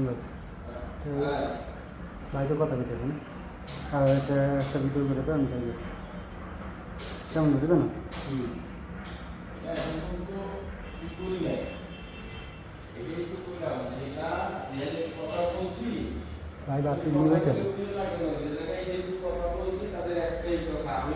ভাই তো ভাই তো কথা বলতেছে না আর এটা একটা ভিডিও করে তো আমি তাই কেমন বুঝে না ভাই বাকি নিয়ে হইতেছে আমি